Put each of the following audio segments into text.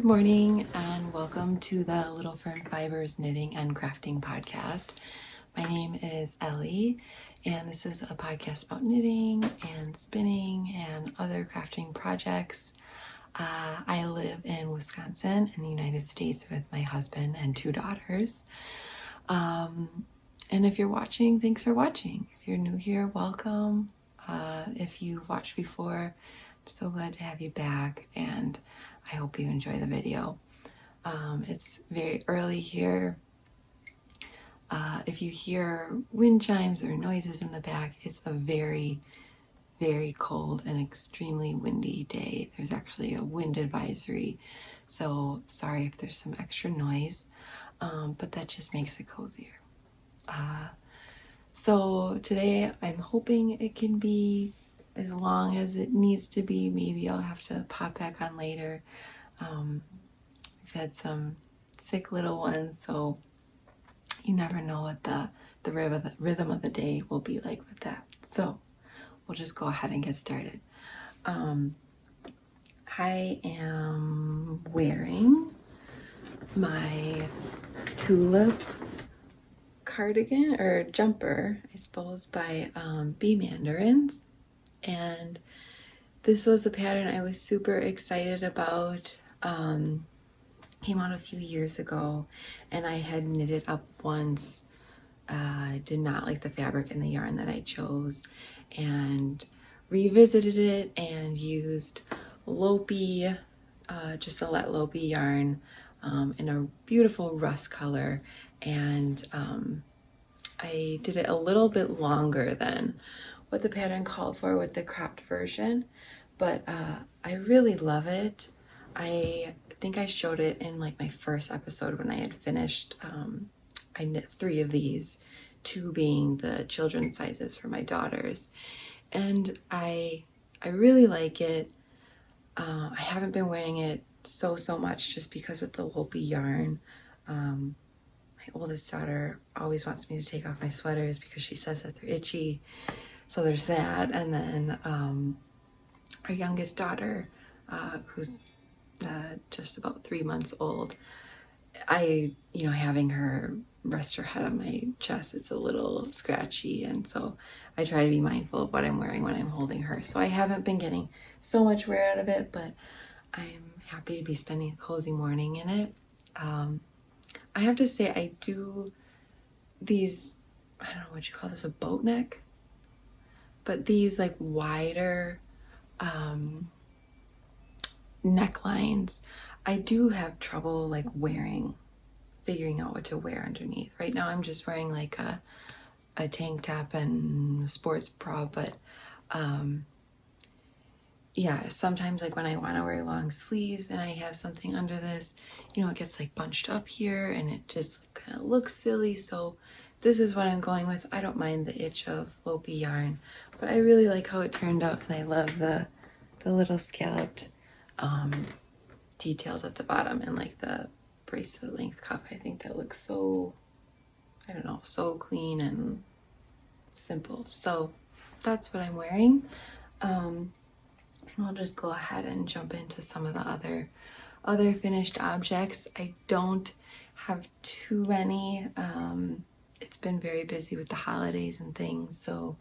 morning and welcome to the LittleFernFibers Knitting and Crafting Podcast. My name is Ellie and this is a podcast about knitting and spinning and other crafting projects. I live in Wisconsin in the United States with my husband and two daughters. And if you're watching, thanks for watching. If you're new here, welcome. If you've watched before, I'm so glad to have you back and I hope you enjoy the video. It's very early here. If you hear wind chimes or noises in the back, it's a very, very cold and extremely windy day. There's actually a wind advisory, so sorry if there's some extra noise, but that just makes it cozier. So today I'm hoping it can be as long as it needs to be. Maybe I'll have to pop back on later. We've had some sick little ones, so you never know what the rhythm of the day will be like with that. So we'll just go ahead and get started. I am wearing my tulip cardigan or jumper, I suppose, by Bee Mandarins. And this was a pattern I was super excited about. Came out a few years ago and I had knitted up once. I did not like the fabric and the yarn that I chose and revisited it and used Lopi, just a Let Lopi yarn in a beautiful rust color, and I did it a little bit longer than what the pattern called for with the cropped version, but I really love it. I think I showed it in like my first episode when I had finished. I knit 3 of these, 2 being the children's sizes for my daughters, and I really like it. I haven't been wearing it so much just because with the Lopi yarn, my oldest daughter always wants me to take off my sweaters because she says that they're itchy. So there's that. And then our youngest daughter, who's just about 3 months old, having her rest her head on my chest, it's a little scratchy. And so I try to be mindful of what I'm wearing when I'm holding her. So I haven't been getting so much wear out of it, but I'm happy to be spending a cozy morning in it. I have to say I do these, I don't know what you call this, a boat neck? But these like wider necklines, I do have trouble like figuring out what to wear underneath. Right now I'm just wearing like a tank top and a sports bra, but yeah, sometimes like when I want to wear long sleeves and I have something under this, it gets like bunched up here and it just kind of looks silly. So this is what I'm going with. I don't mind the itch of Lopi yarn, but I really like how it turned out, and I love the little scalloped details at the bottom and like the bracelet length cuff. I think that looks so, I don't know, so clean and simple. So that's what I'm wearing. And I'll just go ahead and jump into some of the other finished objects. I don't have too many. It's been very busy with the holidays and things, so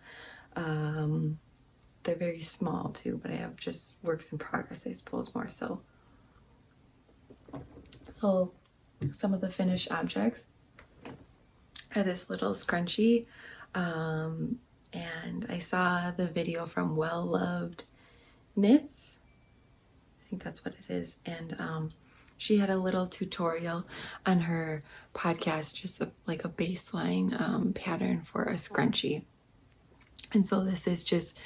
they're very small too, but I have just works in progress, I suppose, more so. So some of the finished objects are this little scrunchie, and I saw the video from Well Loved Knits, I think that's what it is, and she had a little tutorial on her podcast, just like a baseline pattern for a scrunchie. And so this is just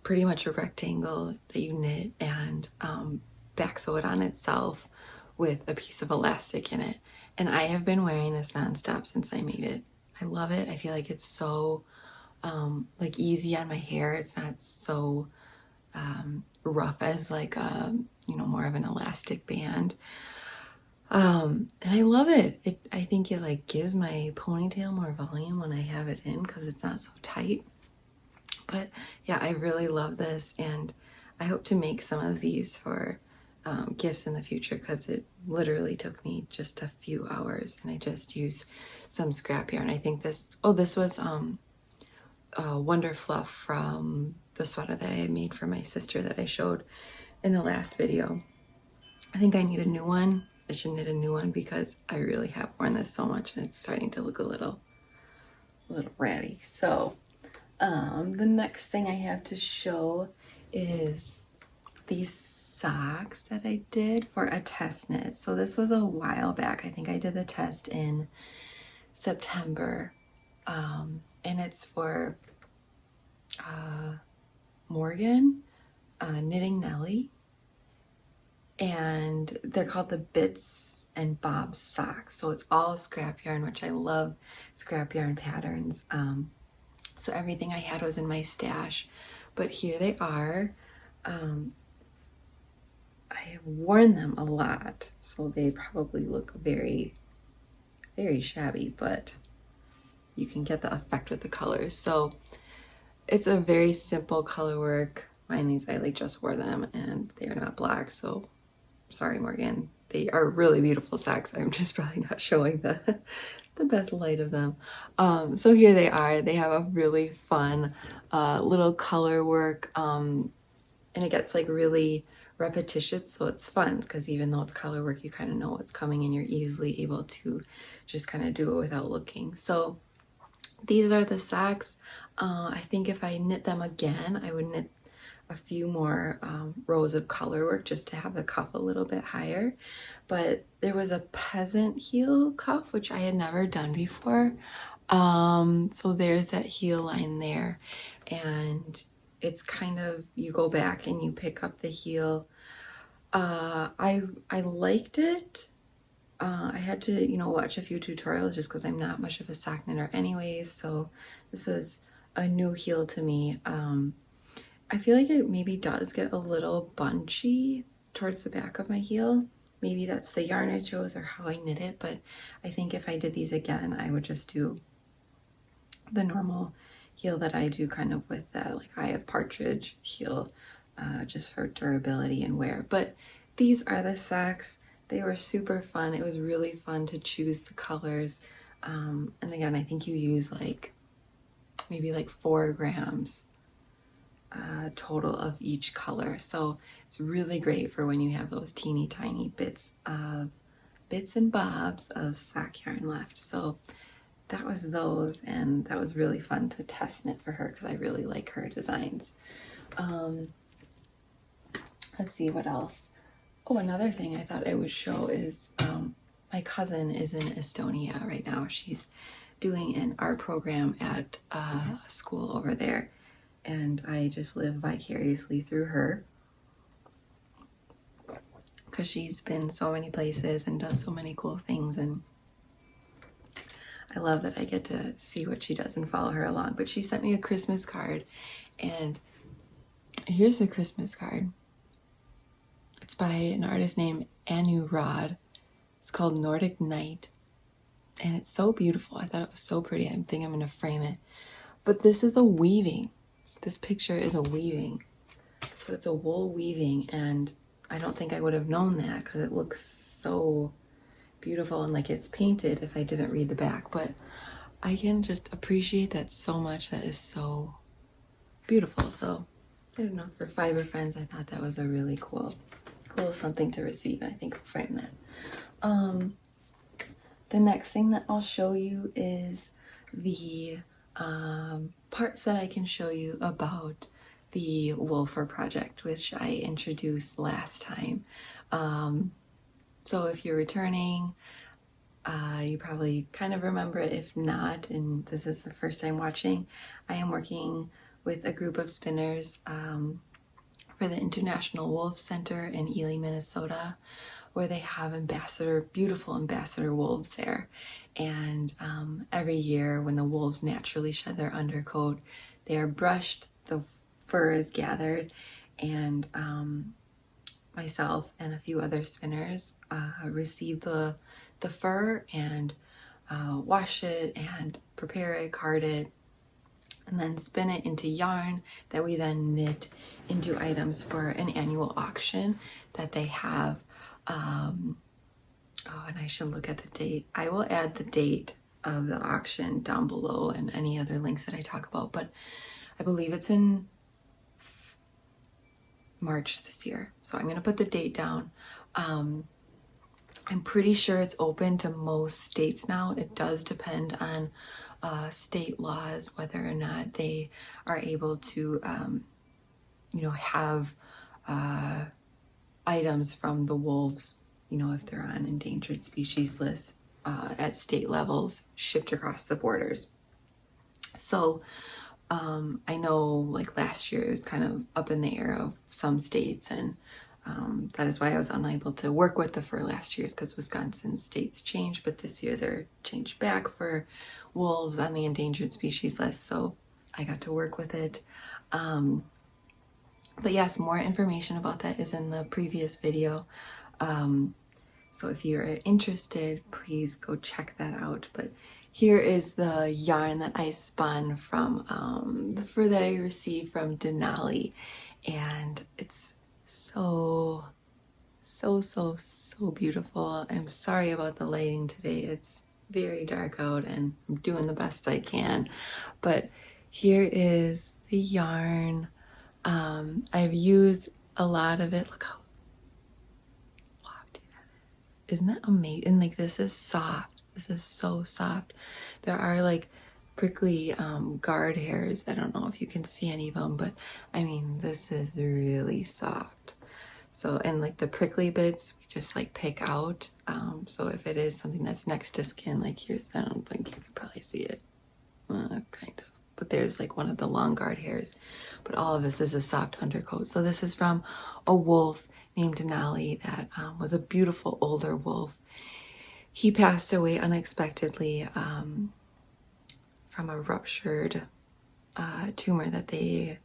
pretty much a rectangle that you knit and back sew it on itself with a piece of elastic in it. And I have been wearing this nonstop since I made it. I love it. I feel like it's so like easy on my hair. It's not so rough as like more of an elastic band. And I love it. I think it like gives my ponytail more volume when I have it in because it's not so tight. But yeah, I really love this, and I hope to make some of these for gifts in the future, because it literally took me just a few hours and I just used some scrap yarn. I think this was Wonder Fluff from the sweater that I had made for my sister that I showed in the last video. I think I need a new one. I should knit a new one because I really have worn this so much and it's starting to look a little ratty. So the next thing I have to show is these socks that I did for a test knit. So this was a while back. I think I did the test in September, and it's for Morgan, Knitting Nelly, and they're called the Bits and Bobs socks. So it's all scrap yarn, which I love scrap yarn patterns. So everything I had was in my stash, but here they are. I have worn them a lot, so they probably look very, very shabby, but you can get the effect with the colors. So it's a very simple color work. Mine, these, I just wore them and they are not black, so sorry, Morgan. They are really beautiful socks. I'm just probably not showing the best light of them. So here they are. They have a really fun little color work, and it gets like really repetitious, so it's fun because even though it's color work, you kind of know what's coming and you're easily able to just kind of do it without looking. So these are the socks. I think if I knit them again, I would knit a few more rows of color work just to have the cuff a little bit higher. But there was a peasant heel cuff, which I had never done before. So there's that heel line there, and it's kind of, you go back and you pick up the heel. I liked it. I had to, watch a few tutorials just because I'm not much of a sock knitter anyways, so this was a new heel to me. I feel like it maybe does get a little bunchy towards the back of my heel. Maybe that's the yarn I chose or how I knit it, but I think if I did these again, I would just do the normal heel that I do, kind of with that like eye of partridge heel, just for durability and wear. But these are the socks. They were super fun. It was really fun to choose the colors. And again, I think you use maybe 4 grams total of each color. So it's really great for when you have those teeny tiny bits and bobs of sock yarn left. So that was those, and that was really fun to test knit for her because I really like her designs. Let's see what else. Oh, another thing I thought I would show is my cousin is in Estonia right now. She's doing an art program at a school over there, and I just live vicariously through her because she's been so many places and does so many cool things, and I love that I get to see what she does and follow her along. But she sent me a Christmas card, and here's the Christmas card. It's by an artist named Anu Rod. It's called Nordic Night, and it's so beautiful. I thought it was so pretty. I think I'm gonna frame it. But this is a weaving. This picture is a weaving. So it's a wool weaving, and I don't think I would have known that because it looks so beautiful and like it's painted if I didn't read the back. But I can just appreciate that so much. That is so beautiful. So I don't know, for fiber friends, I thought that was a really cool something to receive. I think I'll frame that. The next thing that I'll show you is the parts that I can show you about the Wolfer project, which I introduced last time. So if you're returning, you probably kind of remember it. If not, and this is the first time watching, I am working with a group of spinners for the International Wolf Center in Ely, Minnesota, where they have beautiful ambassador wolves there. And every year when the wolves naturally shed their undercoat, they are brushed, the fur is gathered, and myself and a few other spinners receive the fur and wash it and prepare it, card it, and then spin it into yarn that we then knit into items for an annual auction that they have. Oh, and I should look at the date. I will add the date of the auction down below and any other links that I talk about, but I believe it's in March this year. So I'm going to put the date down. I'm pretty sure it's open to most states now. It does depend on state laws, whether or not they are able to, you know, have items from the wolves, you know, if they're on endangered species lists at state levels, shipped across the borders. So I know like last year it was kind of up in the air of some states, and that is why I was unable to work with the fur last year, because Wisconsin states changed, but this year they're changed back for wolves on the endangered species list, so I got to work with it. But yes, more information about that is in the previous video. So if you're interested, please go check that out. But here is the yarn that I spun from the fur that I received from Denali. And it's so beautiful. I'm sorry about the lighting today. It's very dark out and I'm doing the best I can. But here is the yarn. I've used a lot of it. Look how lofty that is. Isn't that amazing? Like, this is soft. This is so soft. There are like prickly guard hairs. I don't know if you can see any of them, but I mean, this is really soft. So, and like the prickly bits, we just like pick out. So if it is something that's next to skin, like here, I don't think you can probably see it. Kind of. But there's like one of the long guard hairs. But all of this is a soft undercoat. So this is from a wolf named Denali that was a beautiful older wolf. He passed away unexpectedly from a ruptured tumor that they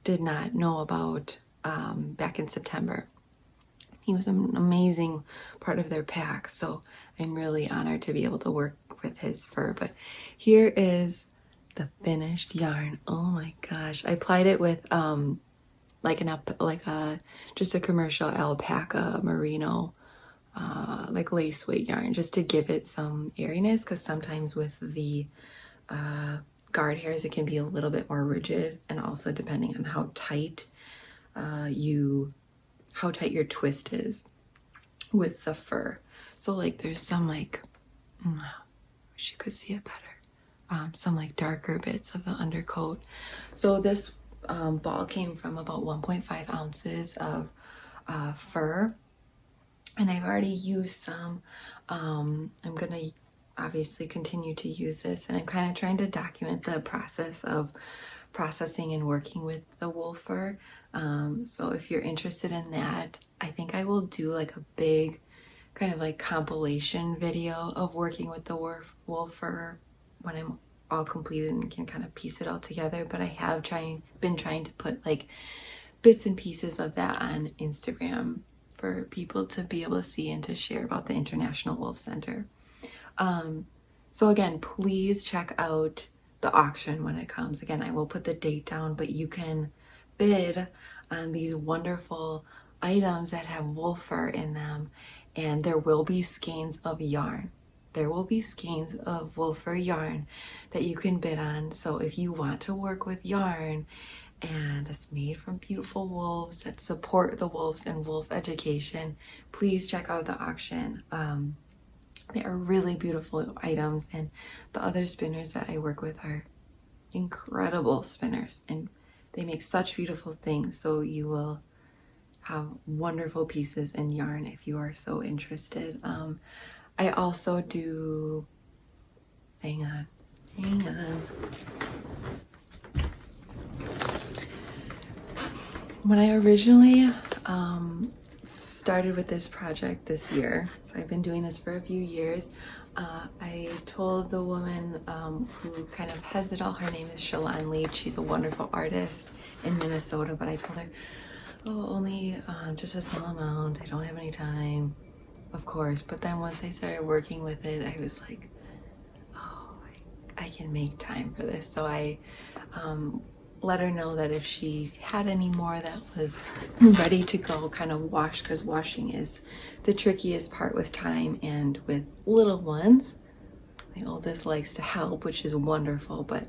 did not know about back in September. He was an amazing part of their pack, so I'm really honored to be able to work with his fur. But here is the finished yarn. Oh my gosh. I applied it with just a commercial alpaca merino like lace weight yarn, just to give it some airiness, because sometimes with the guard hairs it can be a little bit more rigid, and also depending on how tight your twist is with the fur. So like there's some like, wish you could see it better. Some like darker bits of the undercoat. So this ball came from about 1.5 ounces of fur, and I've already used some. I'm gonna obviously continue to use this, and I'm kind of trying to document the process of processing and working with the wool fur. So if you're interested in that, I think I will do like a big kind of like compilation video of working with the wool fur when I'm all completed and can kind of piece it all together. But I have been trying to put like bits and pieces of that on Instagram for people to be able to see and to share about the International Wolf Center. So again, please check out the auction when it comes. Again, I will put the date down, but you can bid on these wonderful items that have wool fur in them, and there will be skeins of yarn. There will be skeins of wool fur yarn that you can bid on. So if you want to work with yarn and it's made from beautiful wolves that support the wolves and wolf education, please check out the auction. They are really beautiful items, and the other spinners that I work with are incredible spinners, and they make such beautiful things. So you will have wonderful pieces in yarn if you are so interested. I also do, hang on. When I originally started with this project this year, so I've been doing this for a few years, I told the woman who kind of heads it all, her name is Chillon Leach. She's a wonderful artist in Minnesota, but I told her, only just a small amount. I don't have any time, of course. But then once I started working with it, I was like, I can make time for this. So I let her know that if she had any more that was ready to go, kind of wash, because washing is the trickiest part with time and with little ones. My oldest likes to help, which is wonderful, but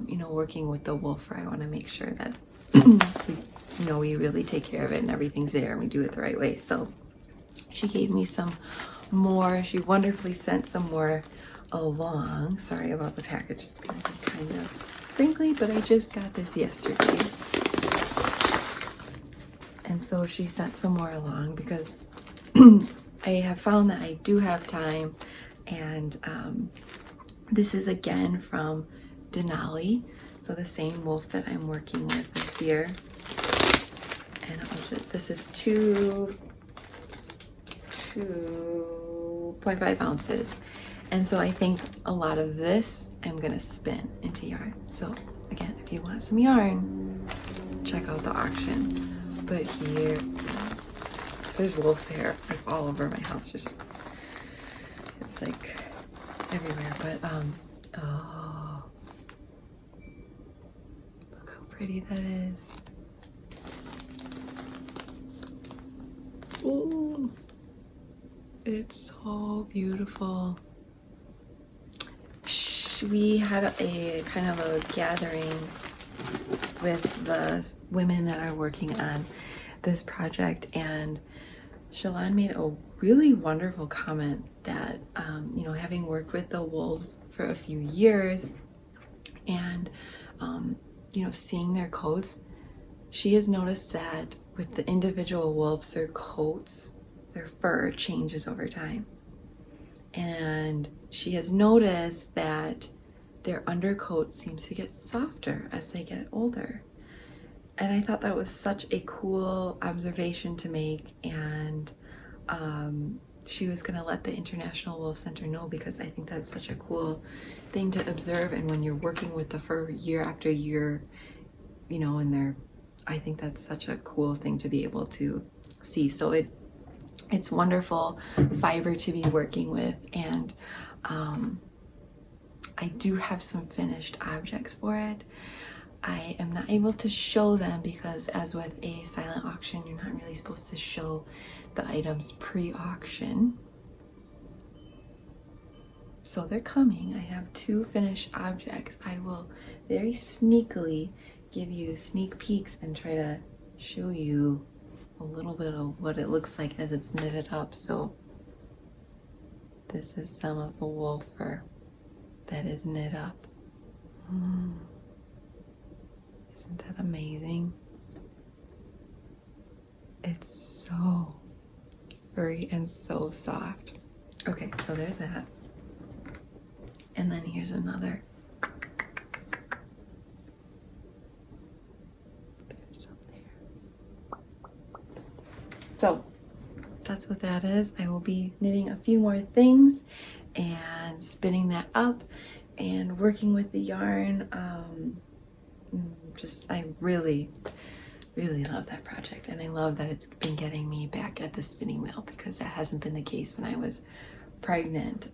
you know, working with the woofer, I want to make sure that we really take care of it and everything's there and we do it the right way. So she gave me some more. She wonderfully sent some more along. Sorry about the package, it's gonna be kind of crinkly, but I just got this yesterday. And so she sent some more along because I have found that I do have time. And this is again from Denali, so the same wolf that I'm working with this year. And this is 2.5 ounces. And so I think a lot of this I'm gonna spin into yarn. So again, if you want some yarn, check out the auction. But here, there's wolf hair like all over my house. Just, it's like everywhere. But oh, look how pretty that is. Ooh, it's so beautiful. We had a kind of a gathering with the women that are working on this project, and Chillon made a really wonderful comment that you know, having worked with the wolves for a few years and you know, seeing their coats, she has noticed that with the individual wolves, their coats, their fur changes over time. And she has noticed that their undercoat seems to get softer as they get older. And I thought that was such a cool observation to make. And she was going to let the International Wolf Center know, because I think that's such a cool thing to observe. And when you're working with the fur year after year, you know, and I think that's such a cool thing to be able to see. So it's wonderful fiber to be working with. And I do have some finished objects for it. I am not able to show them because, as with a silent auction, you're not really supposed to show the items pre-auction. So they're coming. I have 2 finished objects. I will very sneakily give you sneak peeks and try to show you a little bit of what it looks like as it's knitted up. So this is some of the wool fur that is knit up. Isn't that amazing? It's so furry and so soft. Okay, so there's that. And then here's another. There's some there. So that's what that is. I will be knitting a few more things and spinning that up and working with the yarn. I really love that project, and I love that it's been getting me back at the spinning wheel, because that hasn't been the case when I was pregnant.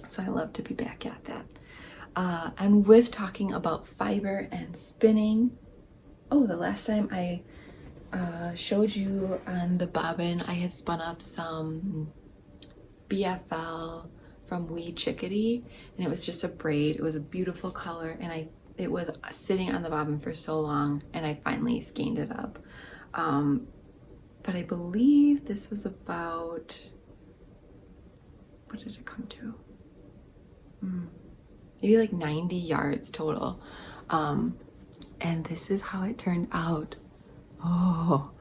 So I love to be back at that. And with talking about fiber and spinning, the last time I showed you on the bobbin, I had spun up some BFL from Chickadee, and it was just a braid. It was a beautiful color, and it was sitting on the bobbin for so long, and I finally skeined it up. But I believe this was about, what did it come to? Maybe like 90 yards total. And this is how it turned out. Oh,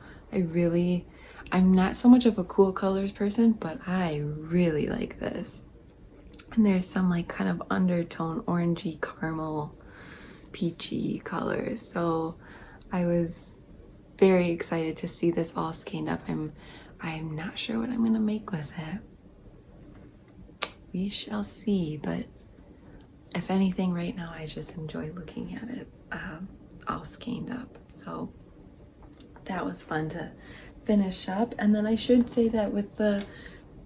I'm not so much of a cool colors person, but I really like this. And there's some like kind of undertone orangey caramel peachy colors. So I was very excited to see this all skeined up. I'm not sure what I'm gonna make with it. We shall see, but if anything, right now I just enjoy looking at it all skeined up. So that was fun to finish up. And then I should say that with the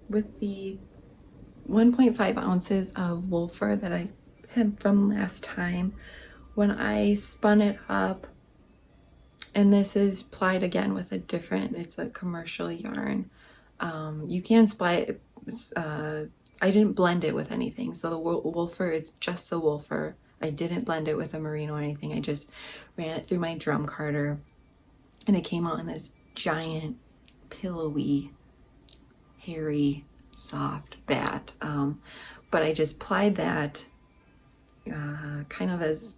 1.5 ounces of wool fur that I had from last time, when I spun it up, and this is plied again with a different, it's a commercial yarn. You can split it, I didn't blend it with anything. So the woofer is just the woofer. I didn't blend it with a merino or anything. I just ran it through my drum carder, and it came out in this giant, pillowy, hairy, soft bat. But I just plied that kind of as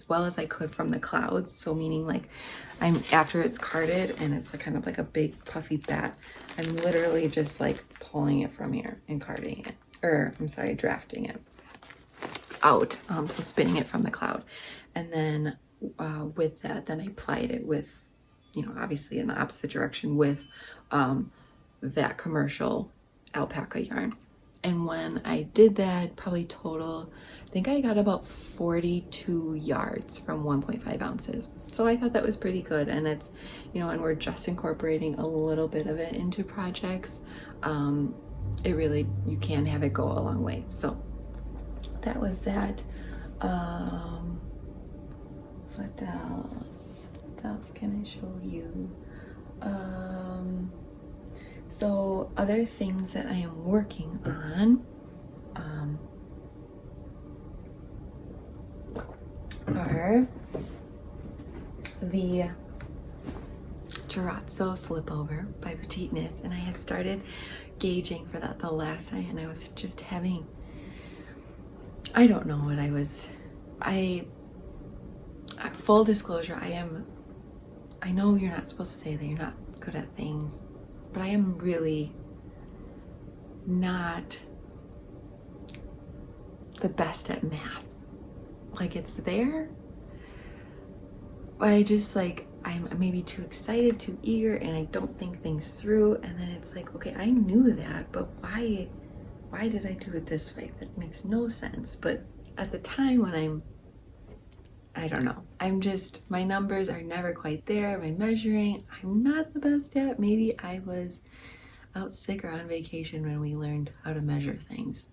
well as I could from the clouds. So meaning like after it's carded and it's kind of like a big puffy bat, I'm literally just like pulling it from here and carding it, or I'm sorry, drafting it out. So spinning it from the cloud. And then with that, then I plied it with, obviously in the opposite direction with that commercial alpaca yarn. And when I did that, probably total, I think I got about 42 yards from 1.5 ounces. So I thought that was pretty good. And it's, and we're just incorporating a little bit of it into projects. It really, you can have it go a long way. So that was that. What else? What else can I show you? So other things that I am working on are the Terrazzo Slipover by Petite Knits, and I had started gauging for that the last time, and I was just having, I don't know what full disclosure, I know you're not supposed to say that you're not good at things, but I am really not the best at math. Like, it's there, but I just I'm maybe too excited, too eager, and I don't think things through. And then it's like, okay, I knew that, but why did I do it this way? That makes no sense. But at the time when I don't know, my numbers are never quite there. My measuring, I'm not the best at. Maybe I was out sick or on vacation when we learned how to measure things,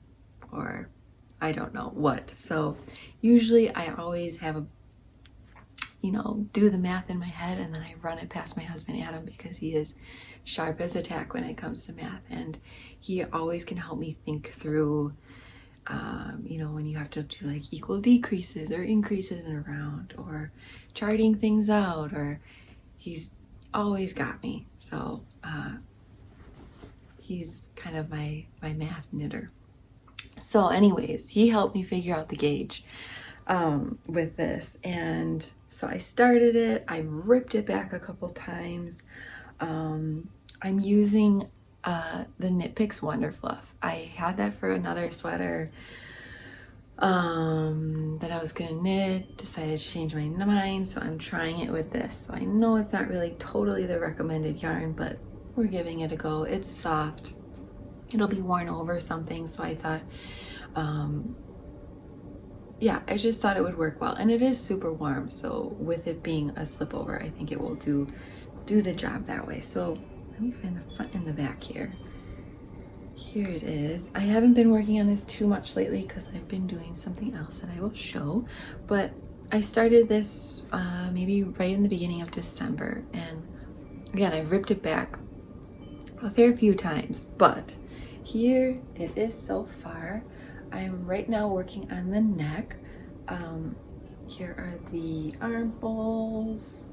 or I don't know what. So usually I always have do the math in my head, and then I run it past my husband Adam, because he is sharp as a tack when it comes to math, and he always can help me think through when you have to do like equal decreases or increases in a round, or charting things out, or he's always got me. So he's kind of my math knitter. So anyways, he helped me figure out the gauge with this, and so I started it. I ripped it back a couple times. I'm using the Knit Picks Wonder Fluff. I had that for another sweater that I was gonna knit, decided to change my mind, so I'm trying it with this. So I know it's not really totally the recommended yarn, but we're giving it a go. It's soft. It'll be worn over something, so I thought, I just thought it would work well. And it is super warm, so with it being a slipover, I think it will do the job that way. So let me find the front and the back here. Here it is. I haven't been working on this too much lately because I've been doing something else that I will show, but I started this maybe right in the beginning of December, and again, I ripped it back a fair few times, but here it is so far. I'm right now working on the neck. Here are the armholes.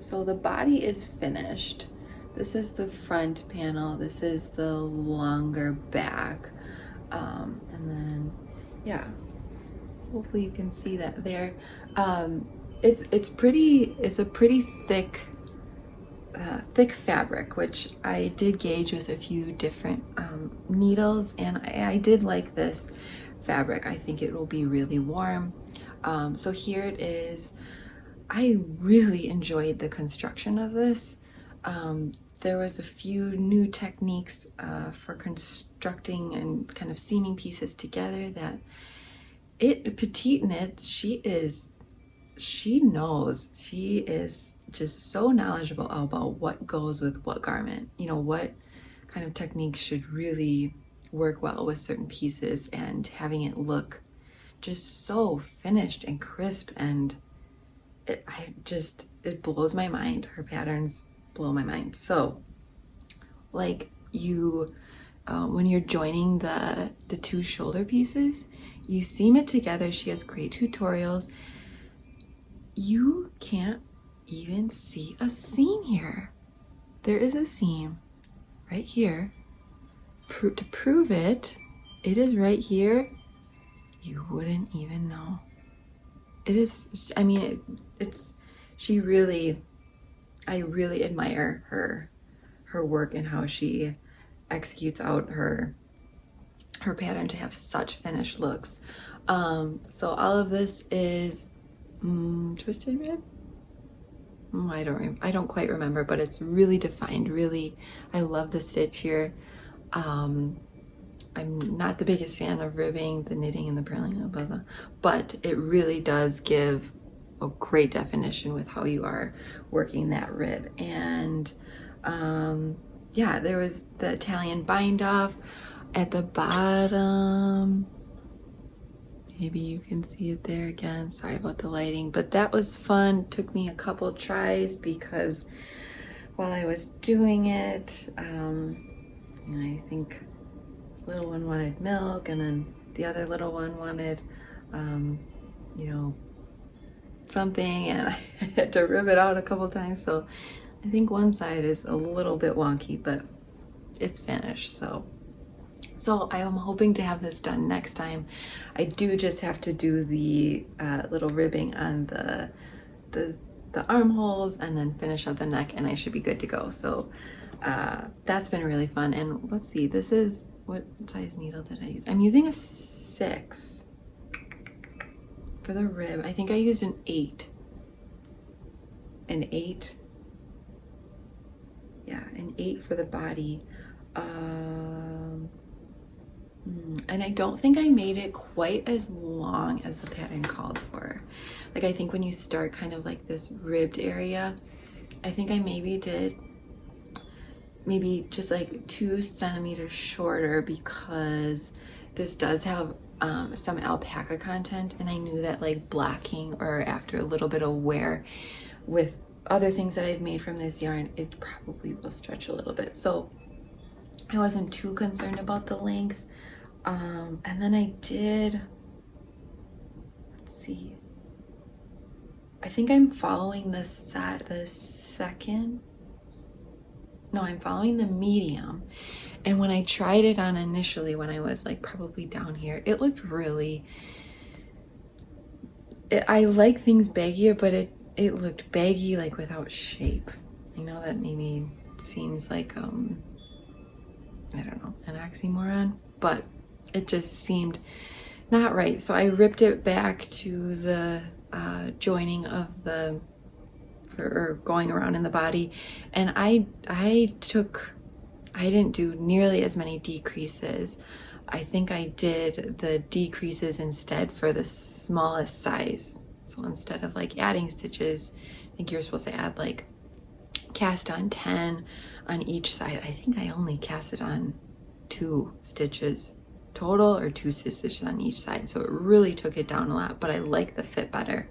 So the body is finished. This is the front panel. This is the longer back. And then, hopefully you can see that there. It's a pretty thick fabric, which I did gauge with a few different needles, and I did like this fabric. I think it will be really warm. So here it is. I really enjoyed the construction of this. There was a few new techniques for constructing and kind of seaming pieces together that Petite Knits, she knows. She is just so knowledgeable about what goes with what garment, what kind of techniques should really work well with certain pieces, and having it look just so finished and crisp, and it blows my mind. Her patterns blow my mind. So like you, when you're joining the two shoulder pieces, you seam it together. She has great tutorials. You can't even see a seam here. There is a seam right here. To prove it, it is right here. You wouldn't even know. It is, I mean, it's, she really, I really admire her work and how she executes out her pattern to have such finished looks. So all of this is twisted rib. I don't quite remember, but it's really defined. Really, I love the stitch here. I'm not the biggest fan of ribbing, the knitting and the purling, blah, blah, but it really does give a great definition with how you are working that rib. And yeah, there was the Italian bind off at the bottom. Maybe you can see it there again. Sorry about the lighting, but that was fun. Took me a couple tries because while I was doing it, I think little one wanted milk, and then the other little one wanted, something, and I had to rip it out a couple times. So I think one side is a little bit wonky, but it's finished. So I am hoping to have this done next time. I do just have to do the little ribbing on the armholes and then finish up the neck, and I should be good to go. So that's been really fun. And let's see, this is, what size needle did I use? I'm using a 6 for the rib. I think I used an 8. An 8. Yeah, an 8 for the body. And I don't think I made it quite as long as the pattern called for. Like, I think when you start kind of like this ribbed area, I think I maybe did just like 2 centimeters shorter, because this does have some alpaca content, and I knew that like blocking or after a little bit of wear with other things that I've made from this yarn, it probably will stretch a little bit. So I wasn't too concerned about the length. And then I did, let's see, I think I'm following I'm following the medium. And when I tried it on initially, when I was like probably down here, it looked really, I like things baggier, but it looked baggy, like without shape. I know that maybe seems like, I don't know, an oxymoron, but it just seemed not right. So I ripped it back to the joining of or going around in the body, and I didn't do nearly as many decreases. I think I did the decreases instead for the smallest size. So instead of like adding stitches, I think you're supposed to add like cast on 10 on each side. I think I only casted on 2 stitches total, or 2 stitches on each side. So it really took it down a lot, but I like the fit better.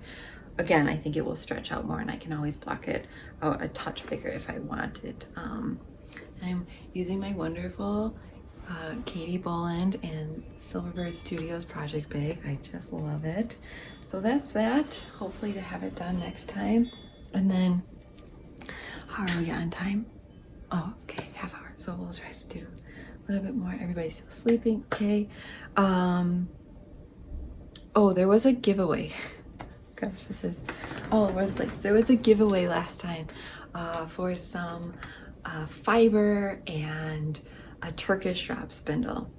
Again, I think it will stretch out more, and I can always block it out a touch bigger if I want it. I'm using my wonderful Katie Boland and Silverbird Studios project bag. I just love it. So that's that. Hopefully to have it done next time. And then, how are we on time? Oh, okay, half hour. So we'll try to do a little bit more. Everybody's still sleeping. Okay. Oh, there was a giveaway. Gosh, this is all over the place. There was a giveaway last time for some fiber and a Turkish drop spindle.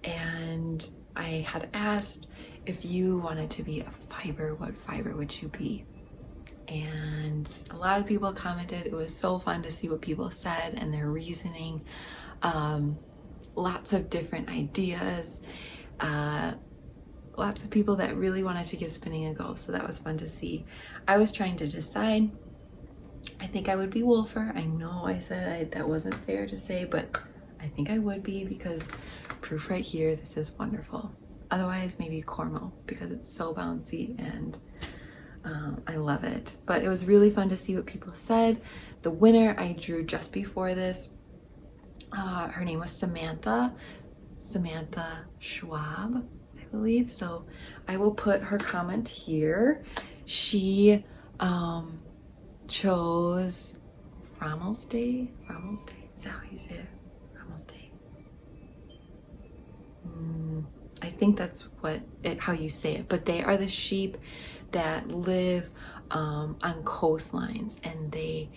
And I had asked if you wanted to be a fiber, what fiber would you be? And a lot of people commented. It was so fun to see what people said and their reasoning. Lots of different ideas. Lots of people that really wanted to give spinning a go, so that was fun to see. I was trying to decide. I think I would be Wolfer. I know I said that wasn't fair to say, but I think I would be, because proof right here, this is wonderful. Otherwise, maybe Cormo, because it's so bouncy and I love it. But it was really fun to see what people said. The winner I drew just before this, her name was Samantha Schwab, I believe. So I will put her comment here. She chose Rommel's Day. Is that how you say it? Rommel's Day. I think that's how you say it. But they are the sheep that live on coastlines, and they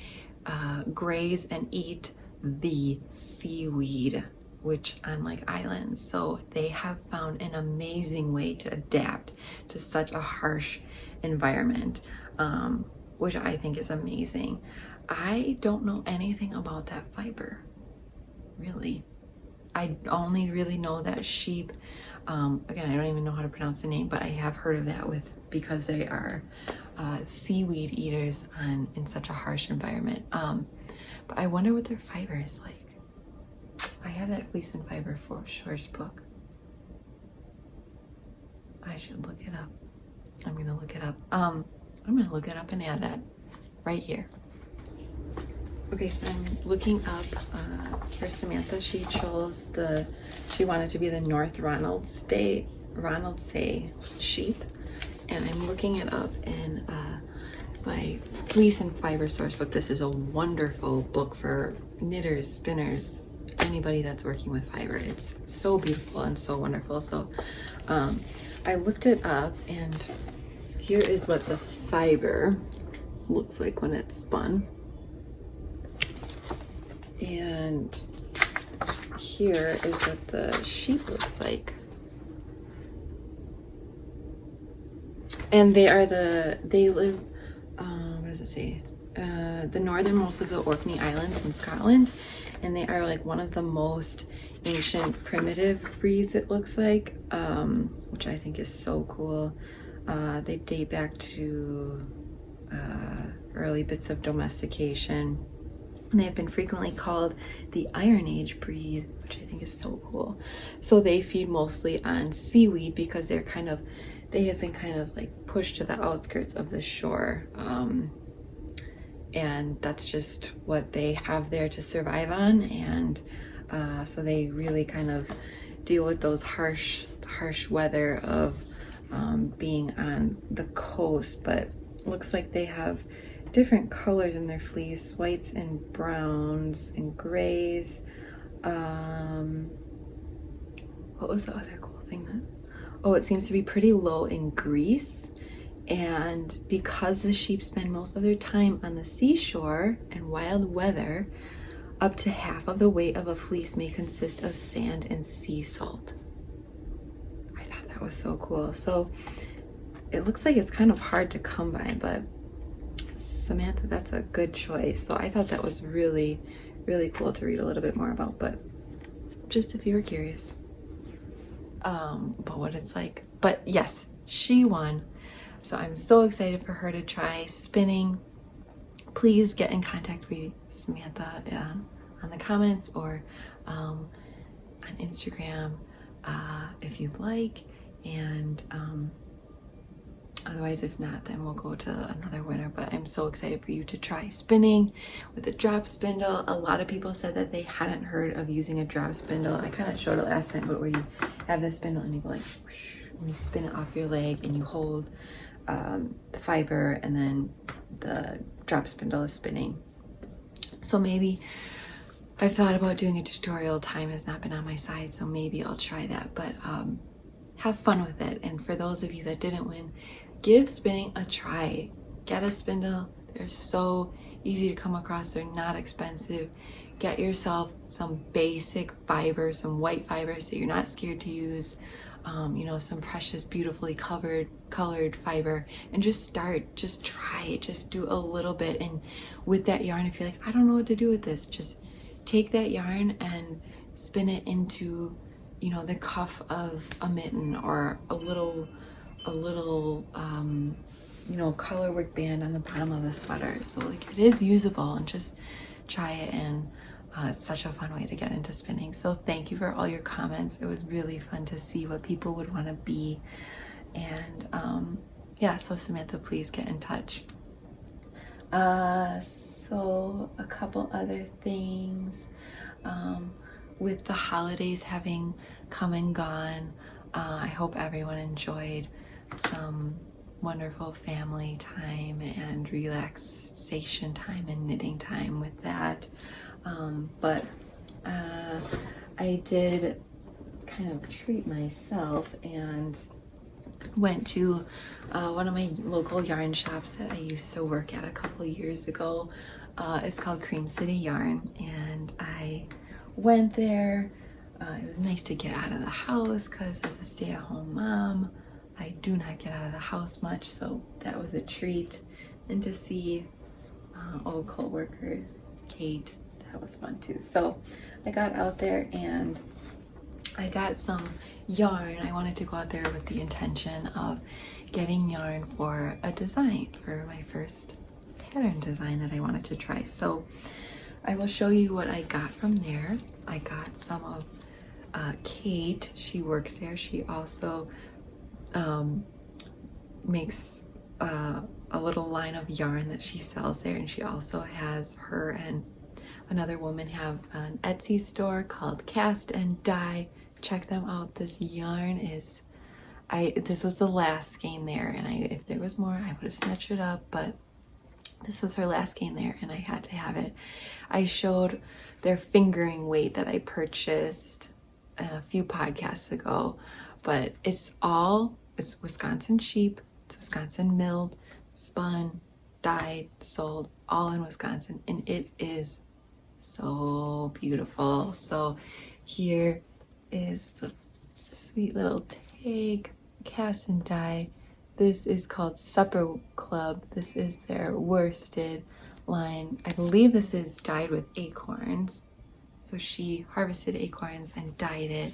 graze and eat the seaweed, which on like islands. So they have found an amazing way to adapt to such a harsh environment, which I think is amazing. I don't know anything about that fiber, really. I only really know that sheep, again, I don't even know how to pronounce the name, but I have heard of that because they are seaweed eaters in such a harsh environment. But I wonder what their fiber is like. I have that Fleece and Fiber for Shore's book. I should look it up. I'm gonna look it up. I'm gonna look it up and add that right here. Okay, so I'm looking up for Samantha. She wanted to be the North Ronaldsay sheep, and I'm looking it up in my Fleece and Fiber source book. This is a wonderful book for knitters, spinners, anybody that's working with fiber. It's so beautiful and so wonderful. So I looked it up, and here is what the fiber looks like when it's spun. And here is what the sheep looks like. And they live, what does it say? The northernmost of the Orkney Islands in Scotland. And they are like one of the most ancient primitive breeds, it looks like, which I think is so cool. They date back to early bits of domestication. And they have been frequently called the Iron Age breed, which I think is so cool. So they feed mostly on seaweed because they have been kind of like pushed to the outskirts of the shore. And that's just what they have there to survive on. And so they really kind of deal with those harsh weather of being on the coast. But it looks like they have different colors in their fleece, whites and browns and grays. What was the other cool thing it seems to be pretty low in grease. And because the sheep spend most of their time on the seashore and wild weather, up to half of the weight of a fleece may consist of sand and sea salt. I thought that was so cool. So it looks like it's kind of hard to come by, but Samantha, that's a good choice. So I thought that was really, really cool to read a little bit more about, but just if you were curious about what it's like. But yes, she won. So I'm so excited for her to try spinning. Please get in contact with Samantha on the comments or on Instagram if you'd like. And otherwise, if not, then we'll go to another winner. But I'm so excited for you to try spinning with a drop spindle. A lot of people said that they hadn't heard of using a drop spindle. I kind of showed it last time, but where you have the spindle and you go like, whoosh, and you spin it off your leg and you hold the fiber, and then the drop spindle is spinning. So maybe I've thought about doing a tutorial. Time has not been on my side, so maybe I'll try that. But have fun with it. And for those of you that didn't win, give spinning a try. Get a spindle. They're so easy to come across. They're not expensive. Get yourself some basic fiber, some white fiber, so you're not scared to use some precious, beautifully colored fiber, and just try it. Just do a little bit. And with that yarn, if you're like, I don't know what to do with this, just take that yarn and spin it into, the cuff of a mitten or a little colorwork band on the bottom of the sweater. So like, it is usable, and just try it. And it's such a fun way to get into spinning. So thank you for all your comments. It was really fun to see what people would want to be. And yeah, so Samantha, please get in touch. So a couple other things. With the holidays having come and gone, I hope everyone enjoyed some wonderful family time and relaxation time and knitting time with that. But I did kind of treat myself and went to one of my local yarn shops that I used to work at a couple years ago. It's called Cream City Yarn, and I went there. It was nice to get out of the house because as a stay-at-home mom, I do not get out of the house much, so that was a treat. And to see old co-workers, Kate, that was fun too. So I got out there and I got some yarn. I wanted to go out there with the intention of getting yarn for a design, for my first pattern design that I wanted to try. So I will show you what I got from there. I got some of Kate, she works there. She also makes a little line of yarn that she sells there, and she also has, her and another woman have an Etsy store called Cast and Dye. Check them out. This yarn is, this was the last skein there, and if there was more I would have snatched it up, but this was her last skein there and I had to have it. I showed their fingering weight that I purchased a few podcasts ago, but it's Wisconsin sheep, it's Wisconsin milled, spun, dyed, sold, all in Wisconsin, and it is so beautiful. So here is the sweet little tag, Cast and Dye. This is called Supper Club. This is their worsted line. I believe this is dyed with acorns. So she harvested acorns and dyed it.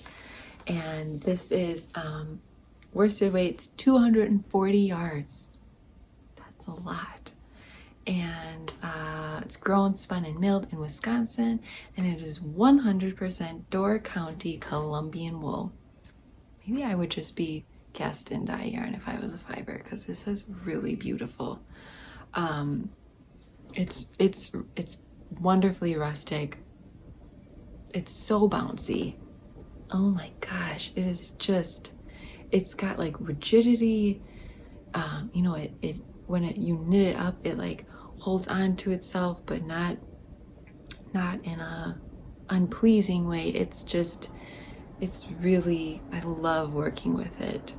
And this is worsted weight, 240 yards. That's a lot. And it's grown, spun, and milled in Wisconsin. And it is 100% Door County Columbian wool. Maybe I would just be cast and dye yarn if I was a fiber, because this is really beautiful. It's wonderfully rustic. It's so bouncy. Oh my gosh, it is just, it's got like rigidity. You know, it when you knit it up, it like holds on to itself, but not in a unpleasing way. It's just, it's really, I love working with it.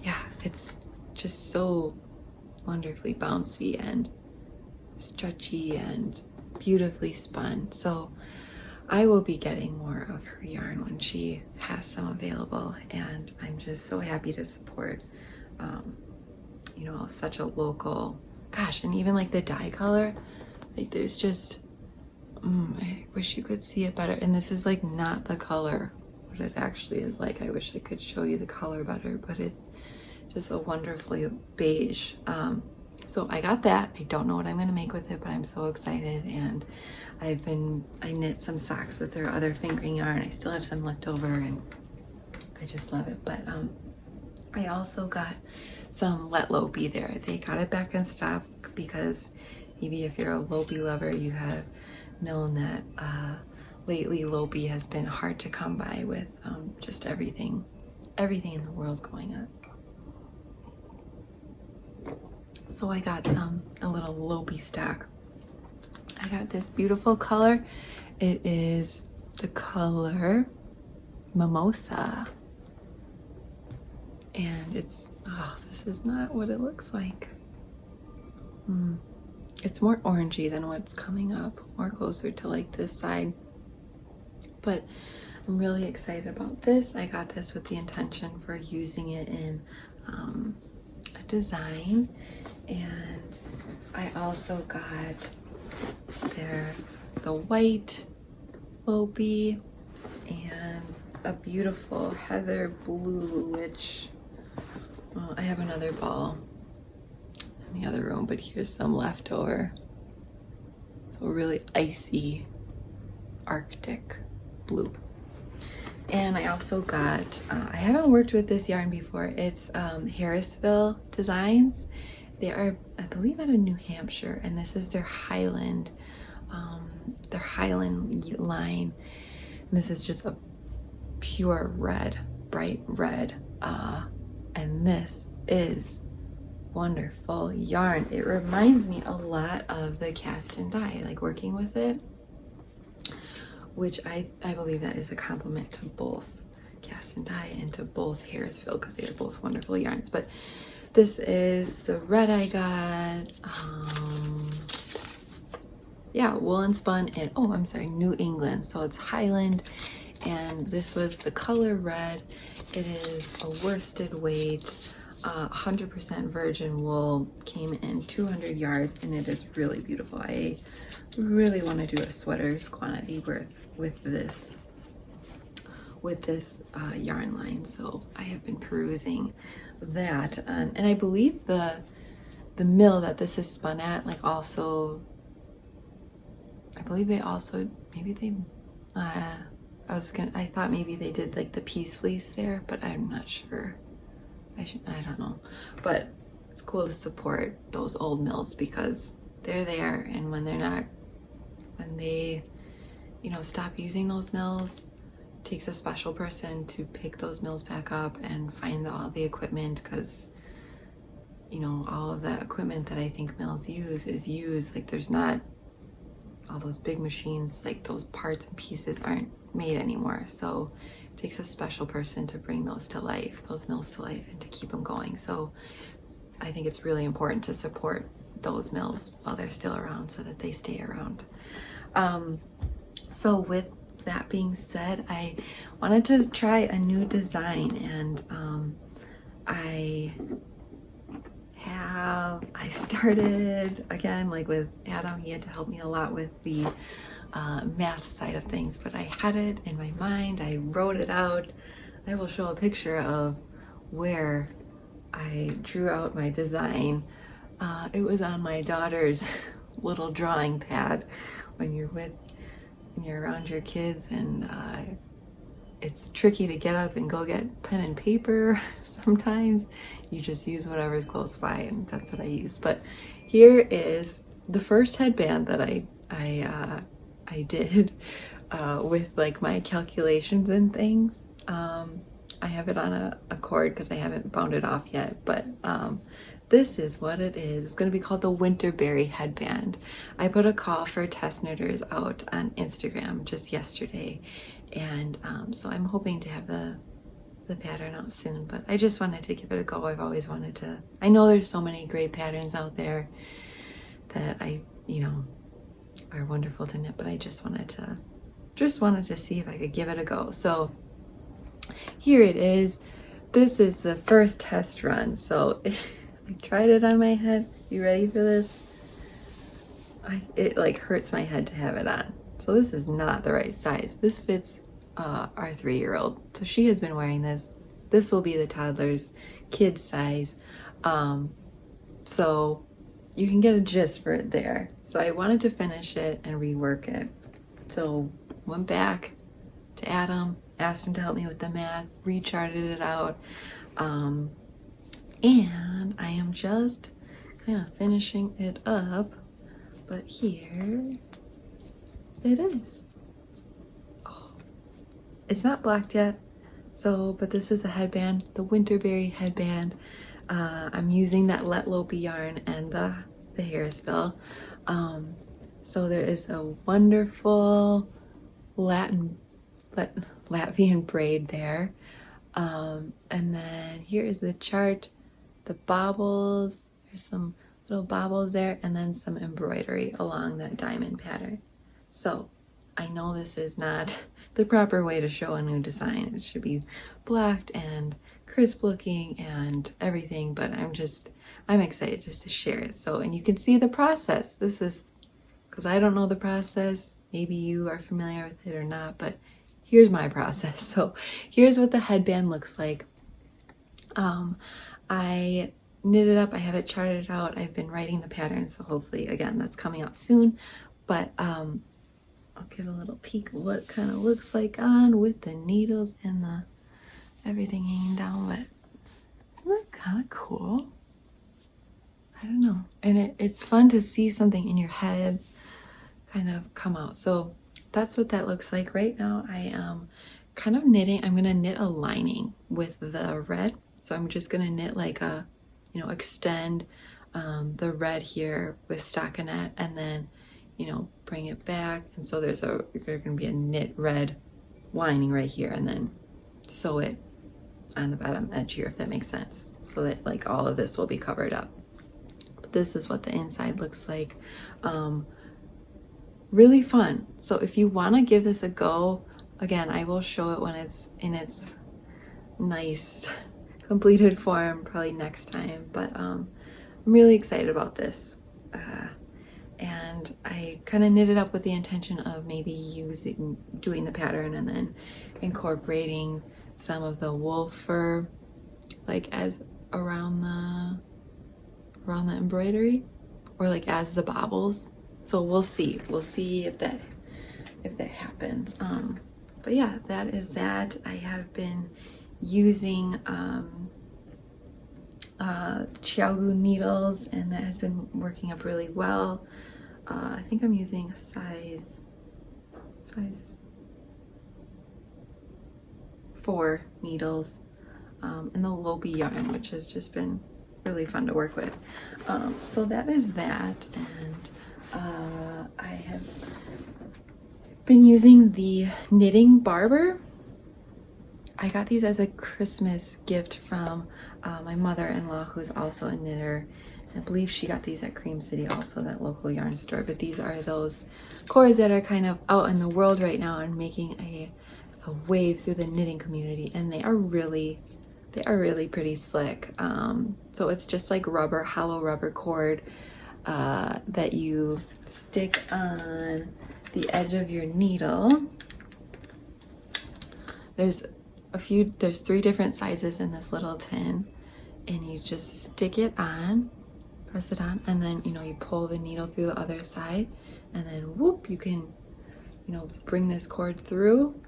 Yeah, it's just so wonderfully bouncy and stretchy and beautifully spun. So I will be getting more of her yarn when she has some available, and I'm just so happy to support you know, such a local, gosh, and even like the dye color, like there's just I wish you could see it better. And this is like not the color what it actually is like. I wish I could show you the color better, but it's just a wonderfully beige. So I got that. I don't know what I'm gonna make with it, but I'm so excited. And I knit some socks with their other fingering yarn. I still have some left over and I just love it. But I also got some Let Low Be there. They got it back in stock because maybe if you're a Low-Be lover, you have known that lately Low-Be has been hard to come by with just everything in the world going on. So I got a little Low-Be stock. I got this beautiful color. It is the color Mimosa. And it's, oh, this is not what it looks like. It's more orangey than what's coming up, more closer to like this side. But I'm really excited about this. I got this with the intention for using it in a design. And I also got the white Low-Be and a beautiful heather blue, which I have another ball in the other room, but here's some leftover. So really icy Arctic blue. And I also got, I haven't worked with this yarn before. It's Harrisville Designs. They are, I believe, out of New Hampshire, and this is their Highland line. And this is just a pure red, bright red, and this is wonderful yarn. It reminds me a lot of the cast and dye, like working with it, which I believe that is a compliment to both cast and dye and to both Harrisville, because they are both wonderful yarns. But this is the red I got. Yeah, woolen spun in, oh, I'm sorry, New England. So it's Highland, and this was the color red. It is a worsted weight, 100% virgin wool, came in 200 yards, and it is really beautiful. I really want to do a sweaters quantity with this yarn line, so I have been perusing that, and I believe the mill that this is spun at, like, also, I believe they also, maybe they, I thought maybe they did like the piece fleece there, but I'm not sure. I don't know. But it's cool to support those old mills, because they're there, and when they, you know, stop using those mills, it takes a special person to pick those mills back up and find all the equipment, because, you know, all of that equipment that I think mills use is used, like, there's not all those big machines, like those parts and pieces aren't made anymore. So it takes a special person to bring those to life, those mills to life, and to keep them going. So I think it's really important to support those mills while they're still around, so that they stay around. So with that being said, I wanted to try a new design, and I started again, like with Adam. He had to help me a lot with the math side of things, but I had it in my mind. I wrote it out. I will show a picture of where I drew out my design. It was on my daughter's little drawing pad. When you're around your kids, and it's tricky to get up and go get pen and paper. Sometimes you just use whatever's close by, and that's what I use. But here is the first headband that I did with like my calculations and things. I have it on a cord because I haven't bound it off yet, but this is what it is. It's going to be called the Winterberry headband. I put a call for test knitters out on Instagram just yesterday, and so I'm hoping to have the pattern out soon, but I just wanted to give it a go. I've always wanted to. I know there's so many great patterns out there that are wonderful to knit, but I just wanted to see if I could give it a go. So here it is. This is the first test run. So I tried it on my head. You ready for this? It like hurts my head to have it on. So this is not the right size. This fits our 3-year-old. So she has been wearing this. This will be the toddler's kid size. So you can get a gist for it there. So I wanted to finish it and rework it. So went back to Adam, asked him to help me with the math, recharted it out. And I am just kind of finishing it up, but here it is. Oh, it's not blacked yet, but this is a headband, the Winterberry headband. I'm using that Letlopi yarn and the Harrisville. So there is a wonderful Latvian braid there. And then here is the chart. The bobbles, there's some little bobbles there, and then some embroidery along that diamond pattern. So I know this is not the proper way to show a new design. It should be blacked and crisp looking and everything, but I'm excited just to share it. So, and you can see the process. This is, because I don't know the process, maybe you are familiar with it or not, but here's my process. So here's what the headband looks like. I knit it up. I have it charted out. I've been writing the pattern, so hopefully, again, that's coming out soon. But I'll give a little peek of what it kind of looks like on with the needles and the everything hanging down. But isn't that kind of cool? I don't know. And it's fun to see something in your head kind of come out. So that's what that looks like. Right now I am kind of knitting. I'm going to knit a lining with the red. So I'm just going to knit like a, you know, extend the red here with stockinette, and then, you know, bring it back. And so there's going to be a knit red lining right here, and then sew it on the bottom edge here, if that makes sense. So that like all of this will be covered up. This is what the inside looks like. Really fun. So if you want to give this a go, again, I will show it when it's in its nice completed form probably next time. But I'm really excited about this. And I kind of knit it up with the intention of maybe doing the pattern and then incorporating some of the wool fur like as around the embroidery, or like as the bobbles. So we'll see if that happens. But yeah, that is that. I have been using Chiaogu needles, and that has been working up really well. I think I'm using a size 4 needles, and the Lopi yarn, which has just been really fun to work with. So that is that, and I have been using the Knitting Barber. I got these as a Christmas gift from my mother-in-law, who's also a knitter. I believe she got these at Cream City, also that local yarn store. But these are those cores that are kind of out in the world right now and making a wave through the knitting community, and they are really pretty slick. So it's just like hollow rubber cord that you stick on the edge of your needle. There's 3 different sizes in this little tin, and you just stick it on, press it on, and then, you know, you pull the needle through the other side, and then whoop, you can, you know, bring this cord through,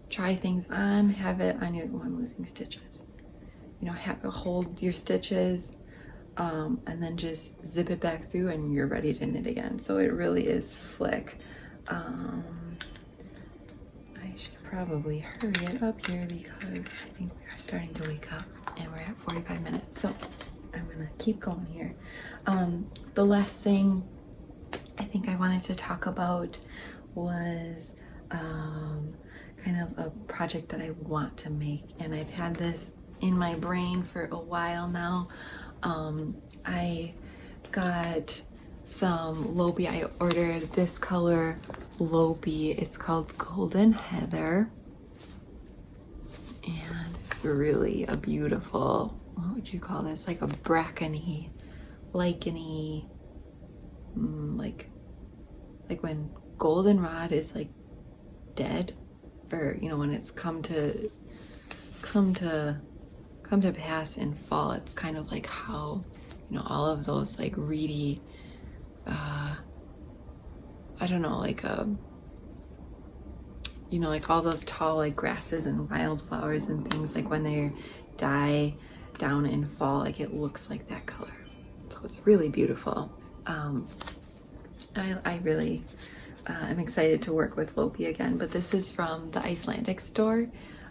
try things on, have it on your, I'm losing stitches, you know, have it hold your stitches, and then just zip it back through, and you're ready to knit again. So it really is slick. I should probably hurry it up here because I think we are starting to wake up, and we're at 45 minutes. So I'm gonna keep going here. The last thing I think I wanted to talk about was kind of a project that I want to make, and I've had this in my brain for a while now. I got some Lopi. I ordered this color Lopi. It's called Golden Heather, and it's really a beautiful, what would you call this, like a brackeny, licheny, like when goldenrod is like dead, or, you know, when it's come to pass in fall. It's kind of like how, you know, all of those like reedy, I don't know, like you know, like all those tall like grasses and wildflowers and things, like when they die down in fall, like it looks like that color. So it's really beautiful. I really am excited to work with Lopi again, but this is from the Icelandic store,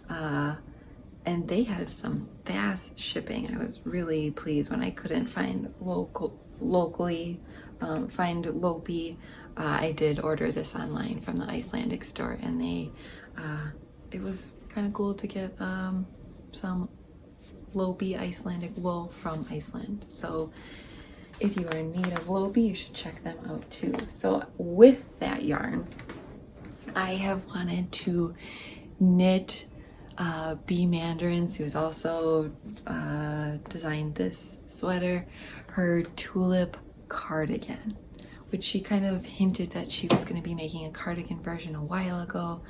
and they have some fast shipping. I was really pleased when I couldn't find locally find Lopi. I did order this online from the Icelandic store, and they it was kind of cool to get some Lopi Icelandic wool from Iceland. So if you are in need of Lopi, you should check them out too. So with that yarn, I have wanted to knit B. Mandarins, who's also designed this sweater, her tulip cardigan, which she kind of hinted that she was going to be making a cardigan version a while ago.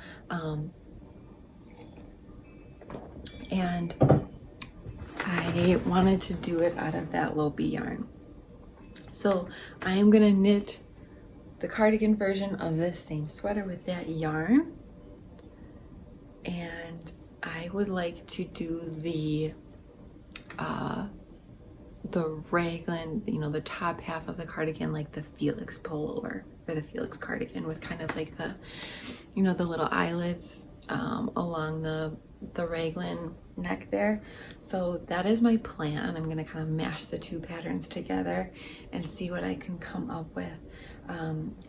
And I wanted to do it out of that Lopi yarn. So I am going to knit the cardigan version of this same sweater with that yarn. And I would like to do the raglan, you know, the top half of the cardigan, like the Felix pullover or the Felix cardigan, with kind of like the, you know, the little eyelets along the raglan neck there. So that is my plan. I'm gonna kind of mash the two patterns together and see what I can come up with.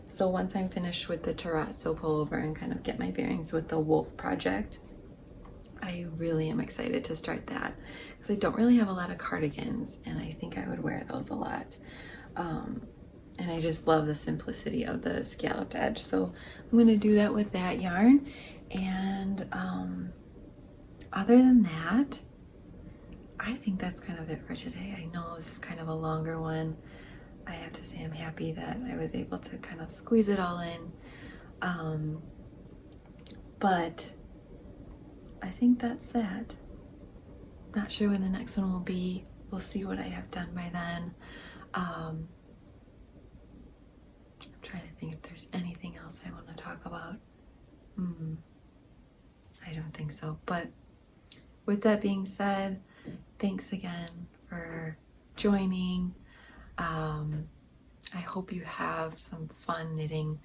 So once I'm finished with the Terrazzo pullover and kind of get my bearings with the wolf project, I really am excited to start that, because I don't really have a lot of cardigans and I think I would wear those a lot. And I just love the simplicity of the scalloped edge. So I'm going to do that with that yarn. And other than that, I think that's kind of it for today. I know this is kind of a longer one. I have to say I'm happy that I was able to kind of squeeze it all in. But I think that's that. Not sure when the next one will be. We'll see what I have done by then. I'm trying to think if there's anything else I want to talk about. I don't think so. But with that being said, thanks again for joining. I hope you have some fun knitting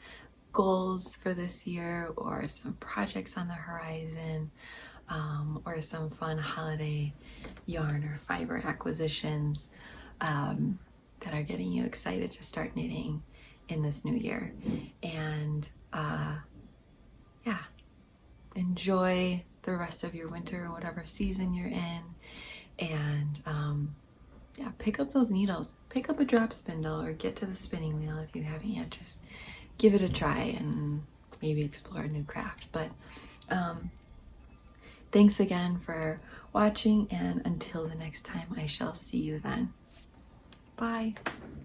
goals for this year, or some projects on the horizon, or some fun holiday yarn or fiber acquisitions that are getting you excited to start knitting in this new year. And yeah, enjoy the rest of your winter or whatever season you're in. And yeah, pick up those needles, pick up a drop spindle, or get to the spinning wheel if you haven't yet. Just give it a try and maybe explore a new craft. But thanks again for watching, and until the next time, I shall see you then. Bye.